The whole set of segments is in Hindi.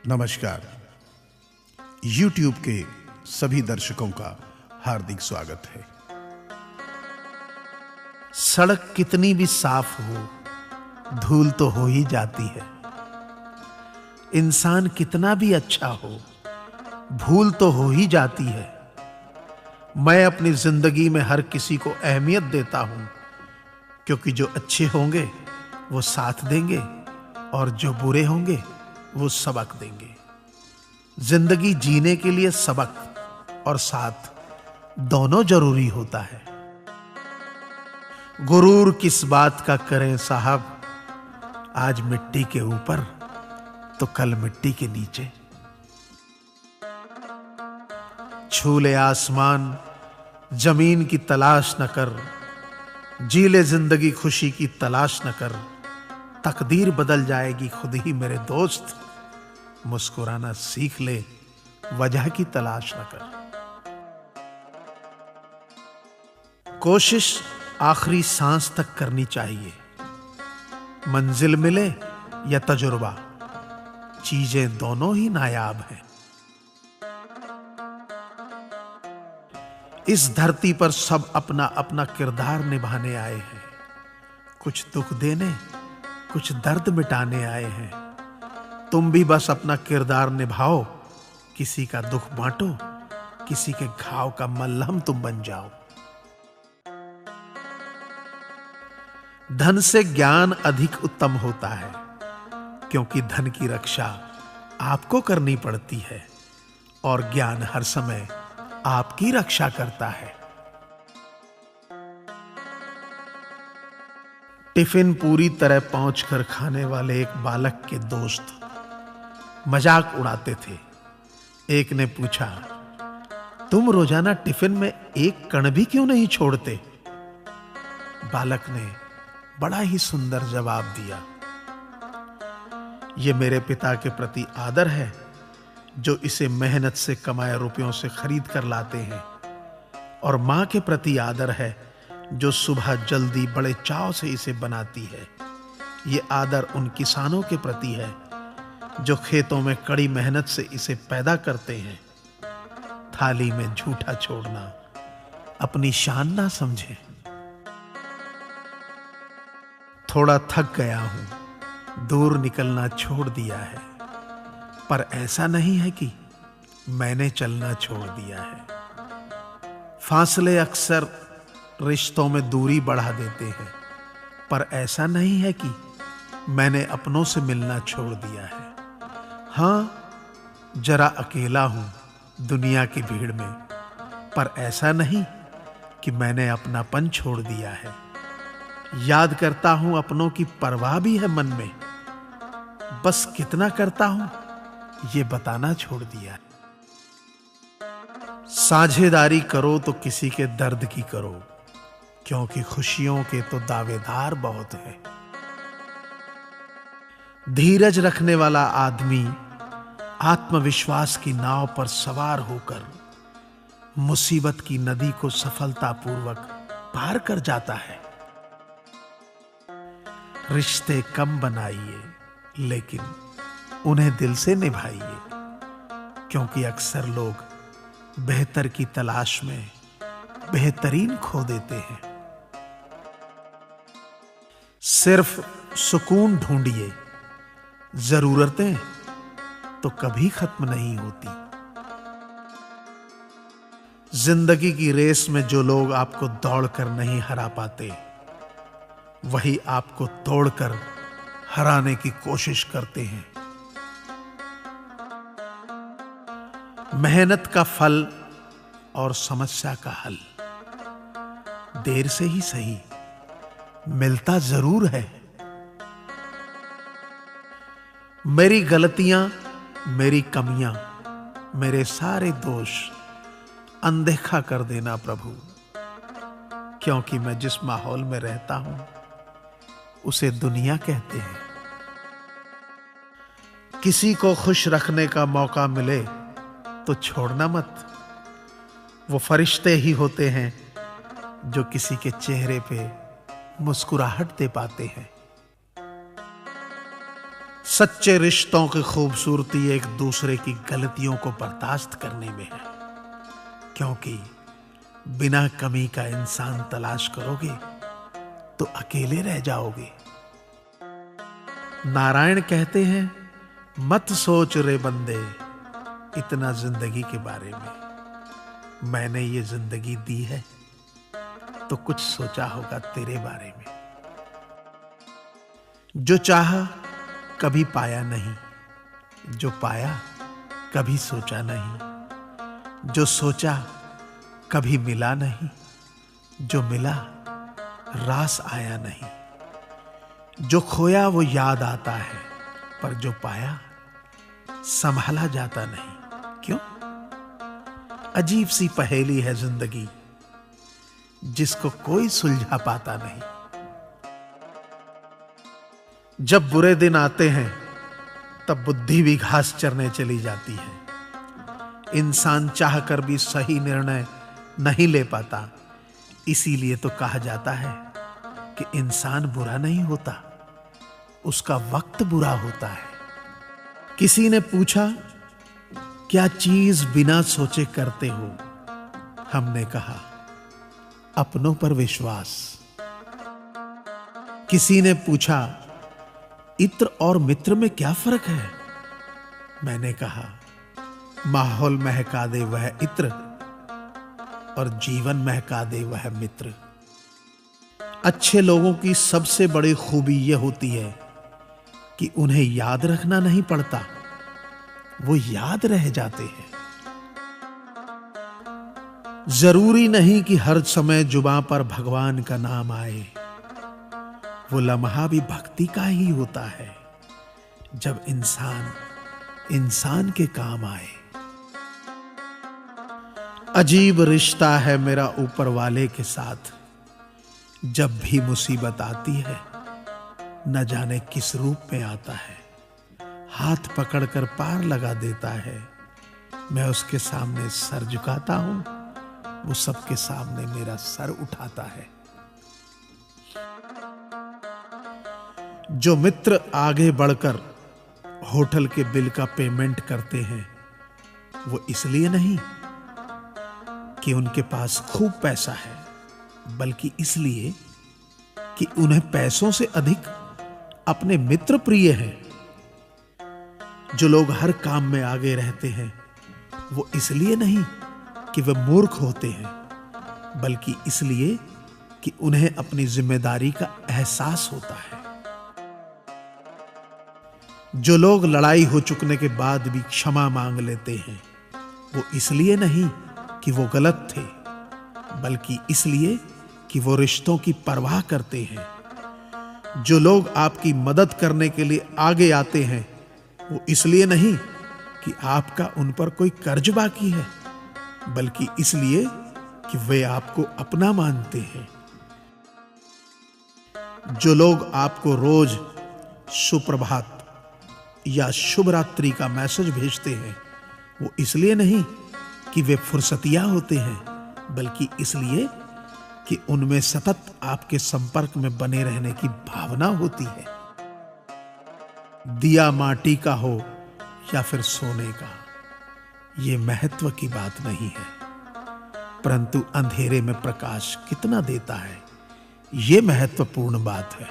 नमस्कार। YouTube के सभी दर्शकों का हार्दिक स्वागत है। सड़क कितनी भी साफ हो, धूल तो हो ही जाती है। इंसान कितना भी अच्छा हो, भूल तो हो ही जाती है। मैं अपनी जिंदगी में हर किसी को अहमियत देता हूं, क्योंकि जो अच्छे होंगे वो साथ देंगे और जो बुरे होंगे वो सबक देंगे। जिंदगी जीने के लिए सबक और साथ दोनों जरूरी होता है। गुरूर किस बात का करें साहब, आज मिट्टी के ऊपर तो कल मिट्टी के नीचे। छू ले आसमान जमीन की तलाश न कर, जी ले जिंदगी खुशी की तलाश न कर। तकदीर बदल जाएगी खुद ही मेरे दोस्त, मुस्कुराना सीख ले वजह की तलाश न कर। कोशिश आखिरी सांस तक करनी चाहिए। मंजिल मिले या तजुर्बा, चीजें दोनों ही नायाब हैं। इस धरती पर सब अपना अपना किरदार निभाने आए हैं। कुछ दुख देने, कुछ दर्द मिटाने आए हैं। तुम भी बस अपना किरदार निभाओ, किसी का दुख बांटो, किसी के घाव का मलहम तुम बन जाओ। धन से ज्ञान अधिक उत्तम होता है, क्योंकि धन की रक्षा आपको करनी पड़ती है और ज्ञान हर समय आपकी रक्षा करता है। टिफिन पूरी तरह पहुंच कर खाने वाले एक बालक के दोस्त मजाक उड़ाते थे। एक ने पूछा, तुम रोजाना टिफिन में एक कण भी क्यों नहीं छोड़ते? बालक ने बड़ा ही सुंदर जवाब दिया, यह मेरे पिता के प्रति आदर है, जो इसे मेहनत से कमाए रुपयों से खरीद कर लाते हैं, और मां के प्रति आदर है, जो सुबह जल्दी बड़े चाव से इसे बनाती है। ये आदर उन किसानों के प्रति है, जो खेतों में कड़ी मेहनत से इसे पैदा करते हैं। थाली में झूठा छोड़ना अपनी शान ना समझे। थोड़ा थक गया हूं, दूर निकलना छोड़ दिया है, पर ऐसा नहीं है कि मैंने चलना छोड़ दिया है। फासले अक्सर रिश्तों में दूरी बढ़ा देते हैं, पर ऐसा नहीं है कि मैंने अपनों से मिलना छोड़ दिया है। हां, जरा अकेला हूं दुनिया की भीड़ में, पर ऐसा नहीं कि मैंने अपनापन छोड़ दिया है। याद करता हूं, अपनों की परवाह भी है मन में, बस कितना करता हूं ये बताना छोड़ दिया। साझेदारी करो तो किसी के दर्द की करो, क्योंकि खुशियों के तो दावेदार बहुत हैं। धीरज रखने वाला आदमी आत्मविश्वास की नाव पर सवार होकर मुसीबत की नदी को सफलतापूर्वक पार कर जाता है। रिश्ते कम बनाइए, लेकिन उन्हें दिल से निभाइए, क्योंकि अक्सर लोग बेहतर की तलाश में बेहतरीन खो देते हैं। सिर्फ सुकून ढूंढिए, जरूरतें तो कभी खत्म नहीं होती। जिंदगी की रेस में जो लोग आपको दौड़कर नहीं हरा पाते, वही आपको तोड़कर हराने की कोशिश करते हैं। मेहनत का फल और समस्या का हल देर से ही सही मिलता जरूर है। मेरी गलतियां, मेरी कमियां, मेरे सारे दोष अनदेखा कर देना प्रभु, क्योंकि मैं जिस माहौल में रहता हूं उसे दुनिया कहते हैं। किसी को खुश रखने का मौका मिले तो छोड़ना मत। वो फरिश्ते ही होते हैं जो किसी के चेहरे पे मुस्कुराहट दे पाते हैं। सच्चे रिश्तों की खूबसूरती एक दूसरे की गलतियों को बर्दाश्त करने में है, क्योंकि बिना कमी का इंसान तलाश करोगे तो अकेले रह जाओगे। नारायण कहते हैं, मत सोच रे बंदे इतना जिंदगी के बारे में। मैंने ये जिंदगी दी है तो कुछ सोचा होगा तेरे बारे में। जो चाहा कभी पाया नहीं, जो पाया कभी सोचा नहीं, जो सोचा कभी मिला नहीं, जो मिला रास आया नहीं। जो खोया वो याद आता है, पर जो पाया संभाला जाता नहीं। क्यों? अजीब सी पहेली है जिंदगी, जिसको कोई सुलझा पाता नहीं। जब बुरे दिन आते हैं तब बुद्धि भी घास चरने चली जाती है। इंसान चाहकर भी सही निर्णय नहीं ले पाता। इसीलिए तो कहा जाता है कि इंसान बुरा नहीं होता, उसका वक्त बुरा होता है। किसी ने पूछा, क्या चीज बिना सोचे करते हो? हमने कहा, अपनों पर विश्वास। किसी ने पूछा, इत्र और मित्र में क्या फर्क है? मैंने कहा, माहौल महका दे वह इत्र और जीवन महका दे वह मित्र। अच्छे लोगों की सबसे बड़ी खूबी यह होती है कि उन्हें याद रखना नहीं पड़ता, वो याद रह जाते हैं। जरूरी नहीं कि हर समय जुबां पर भगवान का नाम आए। वो लम्हा भी भक्ति का ही होता है, जब इंसान इंसान के काम आए। अजीब रिश्ता है मेरा ऊपर वाले के साथ। जब भी मुसीबत आती है, न जाने किस रूप में आता है। हाथ पकड़कर पार लगा देता है। मैं उसके सामने सर झुकाता हूं, वो सबके सामने मेरा सर उठाता है। जो मित्र आगे बढ़कर होटल के बिल का पेमेंट करते हैं, वो इसलिए नहीं कि उनके पास खूब पैसा है, बल्कि इसलिए कि उन्हें पैसों से अधिक अपने मित्र प्रिय हैं। जो लोग हर काम में आगे रहते हैं, वो इसलिए नहीं कि वे मूर्ख होते हैं, बल्कि इसलिए कि उन्हें अपनी जिम्मेदारी का एहसास होता है। जो लोग लड़ाई हो चुकने के बाद भी क्षमा मांग लेते हैं, वो इसलिए नहीं कि वो गलत थे, बल्कि इसलिए कि वो रिश्तों की परवाह करते हैं। जो लोग आपकी मदद करने के लिए आगे आते हैं, वो इसलिए नहीं कि आपका उन पर कोई कर्ज बाकी है, बल्कि इसलिए कि वे आपको अपना मानते हैं। जो लोग आपको रोज सुप्रभात या शुभ रात्रि का मैसेज भेजते हैं, वो इसलिए नहीं कि वे फुर्सतिया होते हैं, बल्कि इसलिए कि उनमें सतत आपके संपर्क में बने रहने की भावना होती है। दिया माटी का हो या फिर सोने का, ये महत्व की बात नहीं है, परंतु अंधेरे में प्रकाश कितना देता है, ये महत्वपूर्ण बात है।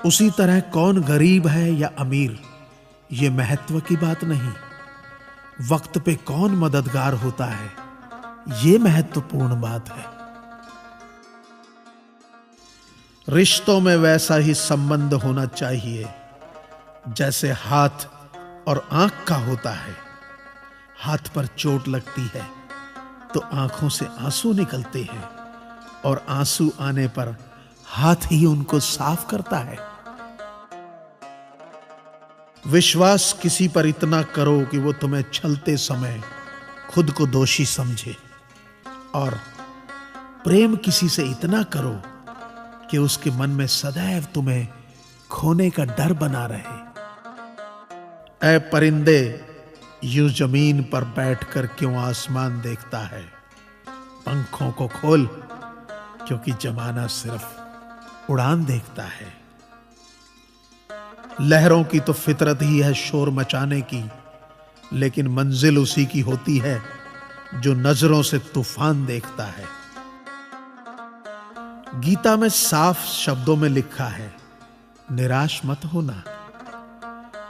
उसी तरह कौन गरीब है या अमीर, ये महत्व की बात नहीं। वक्त पे कौन मददगार होता है, ये महत्वपूर्ण बात है। रिश्तों में वैसा ही संबंध होना चाहिए जैसे हाथ और आंख का होता है। हाथ पर चोट लगती है तो आंखों से आंसू निकलते हैं, और आंसू आने पर हाथ ही उनको साफ करता है। विश्वास किसी पर इतना करो कि वो तुम्हें छलते समय खुद को दोषी समझे, और प्रेम किसी से इतना करो कि उसके मन में सदैव तुम्हें खोने का डर बना रहे। ऐ परिंदे, यूं जमीन पर बैठकर क्यों आसमान देखता है? पंखों को खोल, क्योंकि जमाना सिर्फ उड़ान देखता है। लहरों की तो फितरत ही है शोर मचाने की, लेकिन मंजिल उसी की होती है जो नजरों से तूफान देखता है। गीता में साफ शब्दों में लिखा है, निराश मत होना,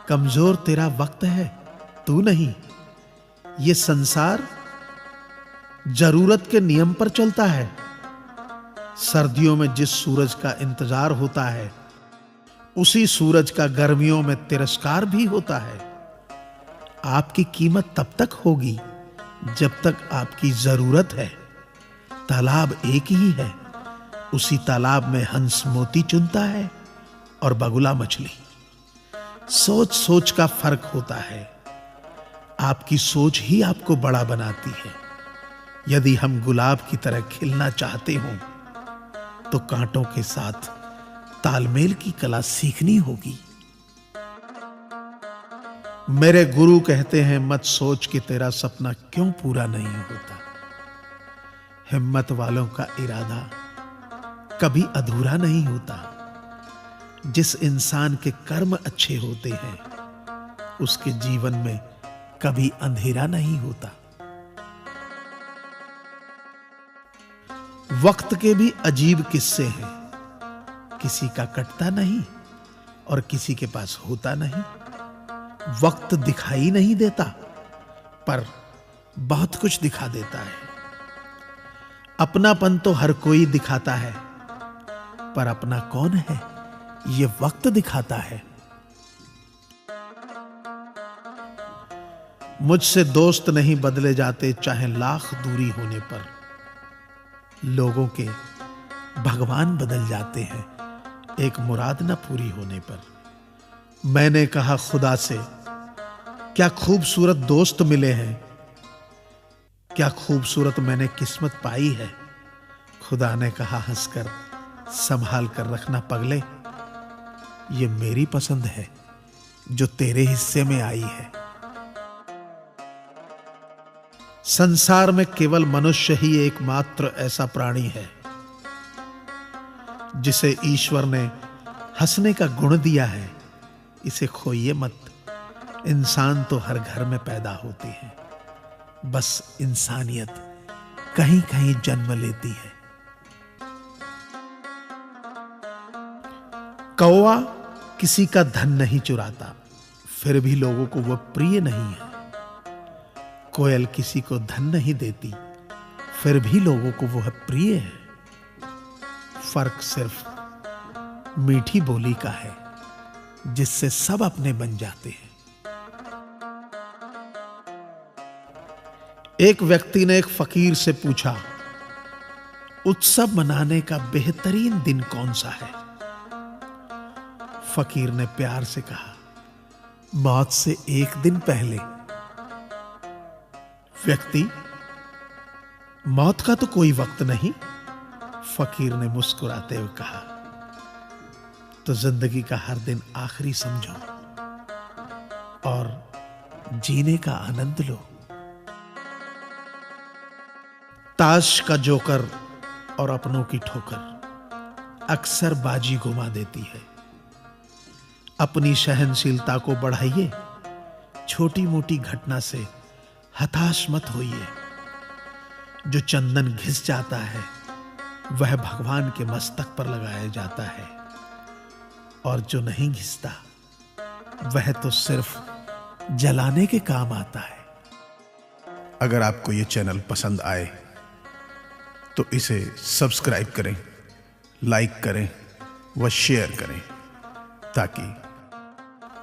कमजोर तेरा वक्त है, तू नहीं। ये संसार जरूरत के नियम पर चलता है। सर्दियों में जिस सूरज का इंतजार होता है, उसी सूरज का गर्मियों में तिरस्कार भी होता है। आपकी कीमत तब तक होगी जब तक आपकी जरूरत है। तालाब एक ही है, उसी तालाब में हंस मोती चुनता है और बगुला मछली। सोच सोच का फर्क होता है। आपकी सोच ही आपको बड़ा बनाती है। यदि हम गुलाब की तरह खिलना चाहते हों तो कांटों के साथ तालमेल की कला सीखनी होगी। मेरे गुरु कहते हैं, मत सोच कि तेरा सपना क्यों पूरा नहीं होता। हिम्मत वालों का इरादा कभी अधूरा नहीं होता। जिस इंसान के कर्म अच्छे होते हैं, उसके जीवन में कभी अंधेरा नहीं होता। वक्त के भी अजीब किस्से हैं। किसी का कटता नहीं और किसी के पास होता नहीं। वक्त दिखाई नहीं देता, पर बहुत कुछ दिखा देता है। अपनापन तो हर कोई दिखाता है, पर अपना कौन है ये वक्त दिखाता है। मुझसे दोस्त नहीं बदले जाते, चाहे लाख दूरी होने पर। लोगों के भगवान बदल जाते हैं एक मुराद न पूरी होने पर। मैंने कहा खुदा से, क्या खूबसूरत दोस्त मिले हैं, क्या खूबसूरत मैंने किस्मत पाई है। खुदा ने कहा हंसकर, संभाल कर रखना पगले, ये मेरी पसंद है जो तेरे हिस्से में आई है। संसार में केवल मनुष्य ही एकमात्र ऐसा प्राणी है जिसे ईश्वर ने हंसने का गुण दिया है। इसे खोइए मत। इंसान तो हर घर में पैदा होते हैं, बस इंसानियत कहीं कहीं जन्म लेती है। कौवा किसी का धन नहीं चुराता, फिर भी लोगों को वह प्रिय नहीं है। कोयल किसी को धन नहीं देती, फिर भी लोगों को वह प्रिय है। फर्क सिर्फ मीठी बोली का है, जिससे सब अपने बन जाते हैं। एक व्यक्ति ने एक फकीर से पूछा, उत्सव मनाने का बेहतरीन दिन कौन सा है। फकीर ने प्यार से कहा, मौत से एक दिन पहले। व्यक्ति, मौत का तो कोई वक्त नहीं। फकीर ने मुस्कुराते हुए कहा, तो जिंदगी का हर दिन आखिरी समझो और जीने का आनंद लो। ताश का जोकर और अपनों की ठोकर अक्सर बाजी घुमा देती है। अपनी सहनशीलता को बढ़ाइए, छोटी मोटी घटना से हताश मत होइए। जो चंदन घिस जाता है वह भगवान के मस्तक पर लगाया जाता है, और जो नहीं घिसता वह तो सिर्फ जलाने के काम आता है। अगर आपको ये चैनल पसंद आए तो इसे सब्सक्राइब करें, लाइक करें व शेयर करें, ताकि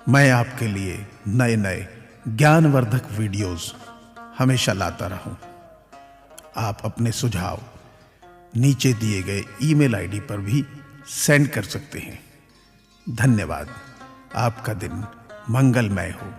मैं आपके लिए नए नए ज्ञानवर्धक वीडियोस हमेशा लाता रहूं। आप अपने सुझाव नीचे दिए गए ईमेल आईडी पर भी सेंड कर सकते हैं। धन्यवाद। आपका दिन मंगलमय हो।